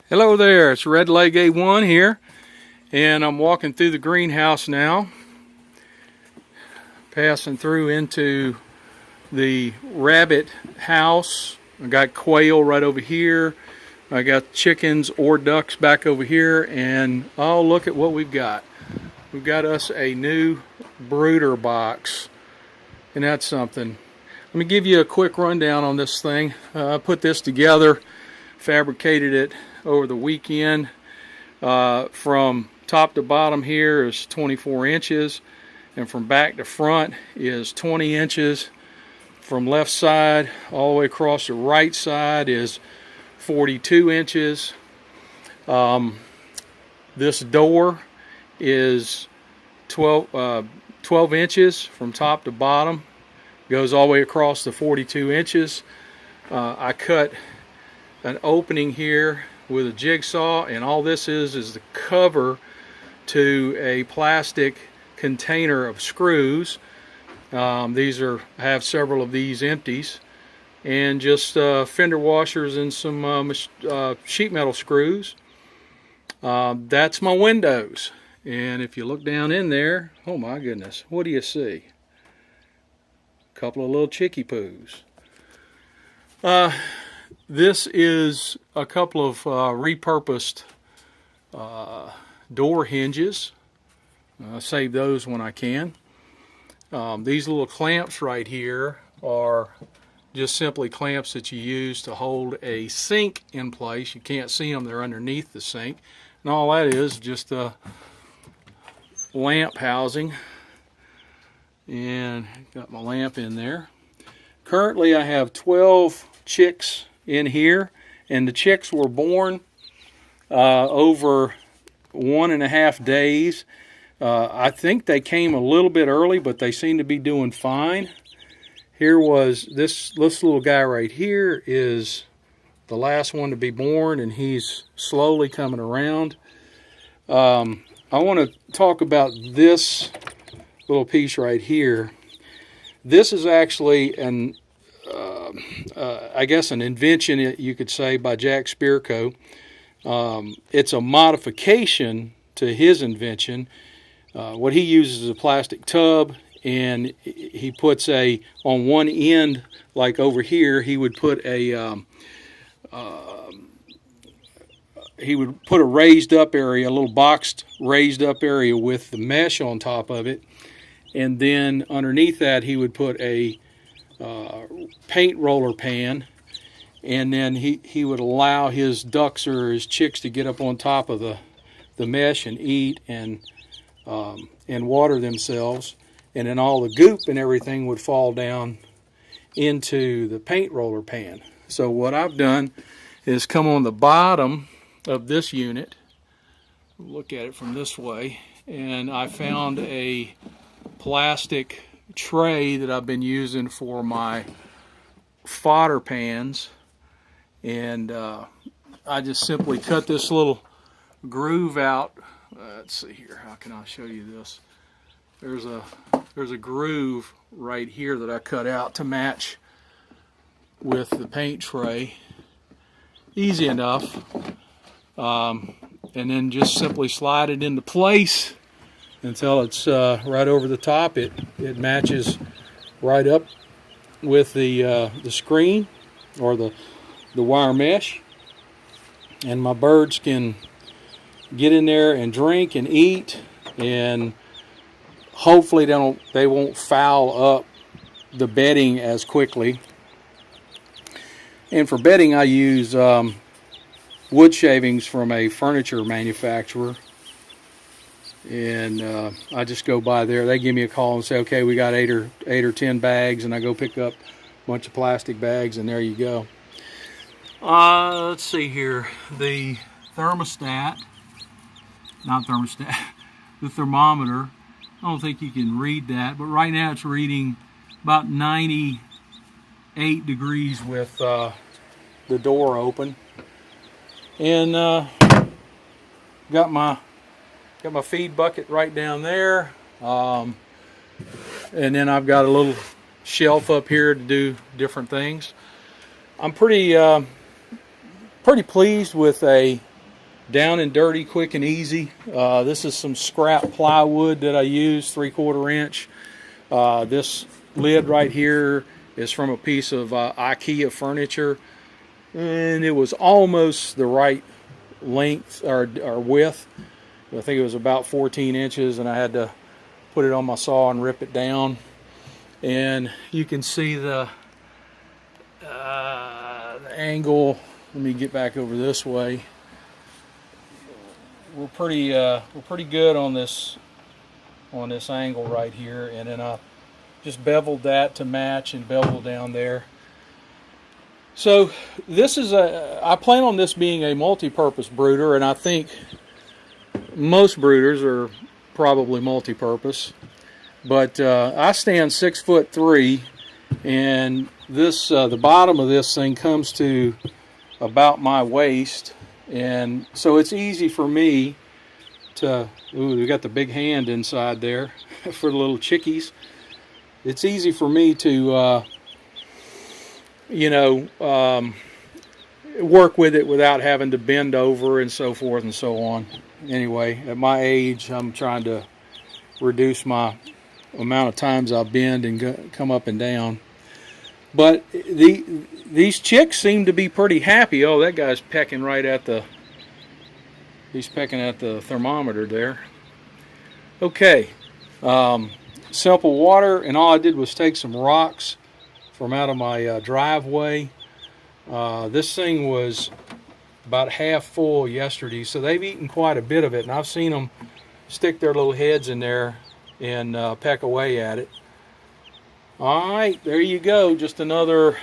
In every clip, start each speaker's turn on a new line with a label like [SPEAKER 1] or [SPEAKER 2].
[SPEAKER 1] Hello there, it's Red Leg A1 here, and I'm walking through the greenhouse now, passing through into the rabbit house. I got quail right over here, I got chickens or ducks back over here, and oh, look at what we've got. We've got us a new brooder box, and that's something. Let me give you a quick rundown on this thing. I put this together, fabricated it over the weekend. From top to bottom here is 24 inches, and from back to front is 20 inches. From left side all the way across the right side is 42 inches. This door is 12 inches from top to bottom, goes all the way across the 42 inches. I cut an opening here with a jigsaw, and all this is the cover to a plastic container of screws. These have several of these empties, and just fender washers and some sheet metal screws. That's my windows, and if you look down in there, oh my goodness, what do you see? A couple of little chickie poos. This is a couple of repurposed door hinges. I save those when I can. These little clamps right here are just simply clamps that you use to hold a sink in place. You can't see them, they're underneath the sink. And all that is just a lamp housing. And got my lamp in there. Currently I have 12 chicks in here, and the chicks were born over 1.5 days. I think they came a little bit early, but they seem to be doing fine. Here was this little guy right here is the last one to be born, and he's slowly coming around. I want to talk about this little piece right here. This is actually I guess an invention, you could say, by Jack Spirko. It's a modification to his invention. What he uses is a plastic tub, and he puts on one end, like over here, he would put a raised up area, a little boxed raised up area with the mesh on top of it, and then underneath that he would put a paint roller pan, and then he would allow his ducks or his chicks to get up on top of the mesh and eat and water themselves, and then all the goop and everything would fall down into the paint roller pan. So what I've done is come on the bottom of this unit, look at it from this way, and I found a plastic tray that I've been using for my fodder pans, and I just simply cut this little groove out. Let's see here, how can I show you this? There's a groove right here that I cut out to match with the paint tray. Easy enough. And then just simply slide it into place until it's right over the top. It matches right up with the screen or the wire mesh, and my birds can get in there and drink and eat, and hopefully they won't foul up the bedding as quickly. And for bedding I use wood shavings from a furniture manufacturer, and I just go by there. They give me a call and say, okay, we got 8 or 10 bags, and I go pick up a bunch of plastic bags, and there you go. Let's see here, the thermometer. The thermometer, I don't think you can read that, but right now it's reading about 98 degrees with the door open. And got my feed bucket right down there, and then I've got a little shelf up here to do different things. I'm pretty pleased with a Down and dirty, quick and easy. This is some scrap plywood that I used, 3/4 inch. This lid right here is from a piece of IKEA furniture, and it was almost the right length or width. I think it was about 14 inches, and I had to put it on my saw and rip it down. And you can see the angle. Let me get back over this way. We're pretty good on this angle right here, and then I just beveled that to match and bevel down there. So this is I plan on this being a multi-purpose brooder, and I think most brooders are probably multi-purpose. But I stand 6'3", and this the bottom of this thing comes to about my waist, and so it's easy for me to. Ooh, we got the big hand inside there for the little chickies. It's easy for me to, work with it without having to bend over and so forth and so on. Anyway, at my age, I'm trying to reduce my amount of times I bend and come up and down. But these chicks seem to be pretty happy. Oh, that guy's pecking right at he's pecking at the thermometer there. Okay, simple water, and all I did was take some rocks from out of my driveway. This thing was about half full yesterday, so they've eaten quite a bit of it, and I've seen them stick their little heads in there and peck away at it. All right, there you go. Just another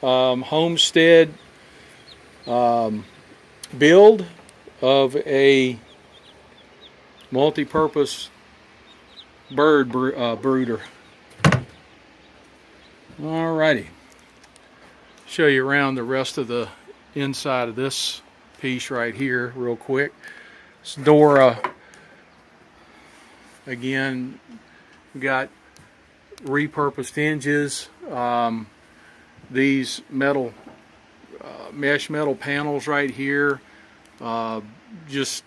[SPEAKER 1] homestead build of a multi-purpose bird brooder. All righty. Show you around the rest of the inside of this piece right here real quick. This door, again, got repurposed hinges. These metal mesh metal panels right here, just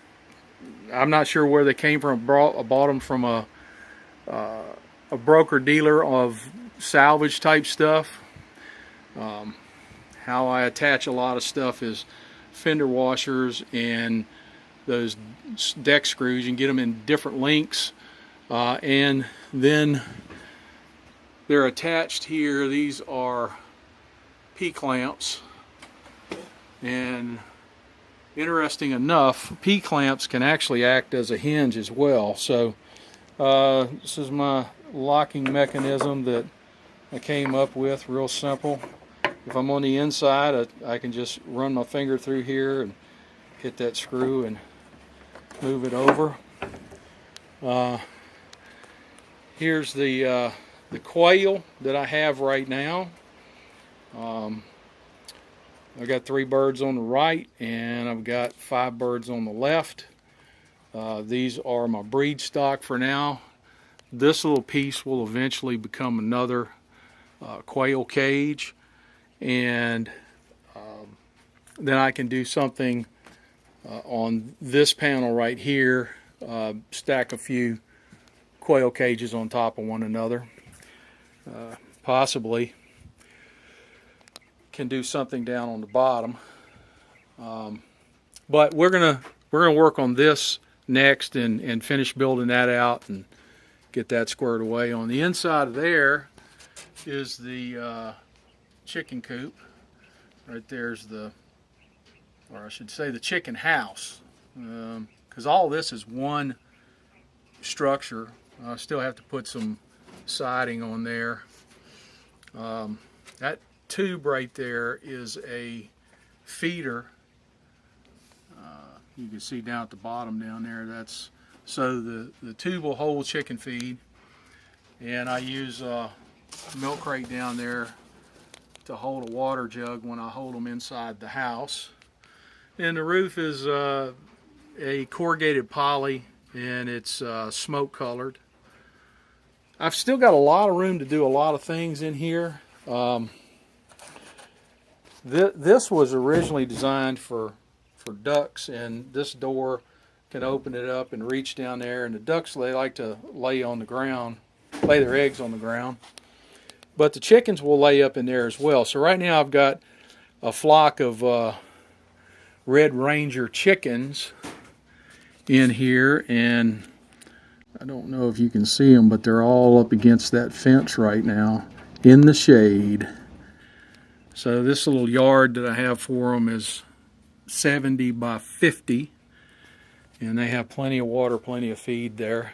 [SPEAKER 1] I'm not sure where they came from. I bought them from a broker dealer of salvage type stuff. How I attach a lot of stuff is fender washers and those deck screws. You can get them in different lengths, and then they're attached here. These are P-clamps, and interesting enough, P-clamps can actually act as a hinge as well. So this is my locking mechanism that I came up with, real simple. If I'm on the inside, I can just run my finger through here and hit that screw and move it over. Here's the quail that I have right now. I got 3 birds on the right, and I've got 5 birds on the left. These are my breed stock for now. This little piece will eventually become another quail cage, and then I can do something on this panel right here, stack a few quail cages on top of one another. Possibly can do something down on the bottom, but we're gonna work on this next and finish building that out and get that squared away. On the inside of there is the chicken coop. Right there's or I should say the chicken house, because all this is one structure. I still have to put some siding on there. That tube right there is a feeder. You can see down at the bottom down there, that's so the tube will hold chicken feed, and I use a milk crate down there to hold a water jug when I hold them inside the house. And the roof is a corrugated poly, and it's smoke colored. I've still got a lot of room to do a lot of things in here. This was originally designed for for ducks, and this door can open it up and reach down there. And the ducks, they like to lay on the ground, lay their eggs on the ground. But the chickens will lay up in there as well. So right now I've got a flock of Red Ranger chickens in here, and I don't know if you can see them, but they're all up against that fence right now in the shade. So this little yard that I have for them is 70 by 50, and they have plenty of water, plenty of feed there.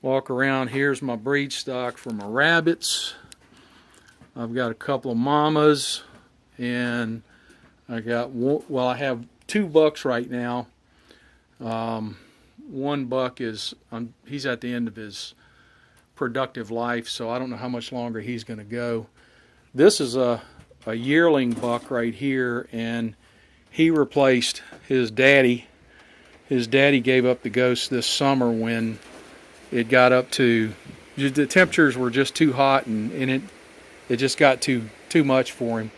[SPEAKER 1] Walk around. Here's my breed stock for my rabbits. I've got a couple of mamas, and I got one, well, I have 2 bucks right now. One buck is he's at the end of his productive life, so I don't know how much longer he's going to go. This is a yearling buck right here, and he replaced his daddy. His daddy gave up the ghost this summer when it got up to, the temperatures were just too hot, and it just got too much for him.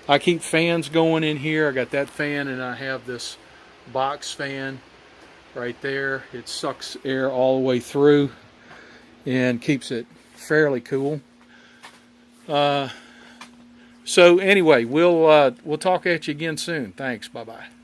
[SPEAKER 1] I keep fans going in here. I got that fan, and I have this box fan right there. It sucks air all the way through and keeps it fairly cool. So anyway, we'll talk at you again soon. Thanks. Bye-bye.